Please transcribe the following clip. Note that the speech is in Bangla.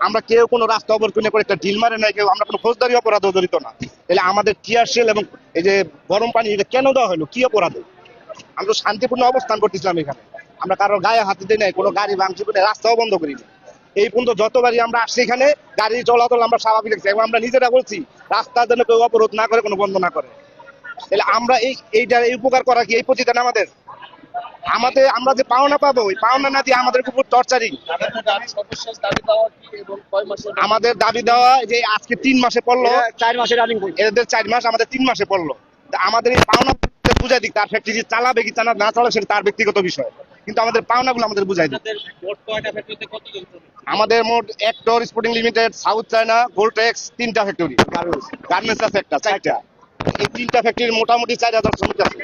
আমরা কেউ কোনো রাস্তা অবরোধ করে একটা ঢিল মারে নাই, কেউ আমরা কোনো ফৌজদারি অপরাধও জড়িত না। তাহলে আমাদের টিয়ার শেল এবং এই যে গরম পানি এটা কেন দেওয়া হলো, কি অপরাধে? আমরা তো শান্তিপূর্ণ অবস্থান করতেছিলাম এখানে, আমরা কারোর গায়ে হাতে দিই নাই, কোনো গাড়ি ভাঙচুর করে রাস্তাও বন্ধ করিনি। এই পর্যন্ত যতবারই আমরা আসছি এখানে গাড়ি চলাচল আমরা স্বাভাবিক রাখছি এবং আমরা নিজেরা বলছি রাস্তা যেন কেউ অবরোধ না করে, কোনো বন্ধ না করে। তাহলে আমরা এইটার এই উপকার করা কি এই প্রতিদান আমাদের? আমরা যে পাওনা পাবো, ওই পাওনা না দিয়ে আমাদের উপর টর্চারিং। আমাদের দাবি দেওয়া যে আজকে 3 মাসে পড়লো, 4 মাসে রানিং করছে। এদের 4 মাস, আমাদের 3 মাসে পড়লো। আমাদের এই পাওনা বুঝাই দিক, তার ফ্যাক্টরি চালাবে কি না চালা সেটা তার ব্যক্তিগত বিষয়, কিন্তু আমাদের পাওনাগুলো আমাদের বুঝাই দিক। আমাদের মোট একটর স্পোর্টিং লিমিটেড, সাউথ চায়না, গোল্টেক্স 3টা ফ্যাক্টরি, গার্মেন্টস আছে একটা 4টা। এই 3টা ফ্যাক্টরির মোটামুটি 4000 শ্রমিক আছে।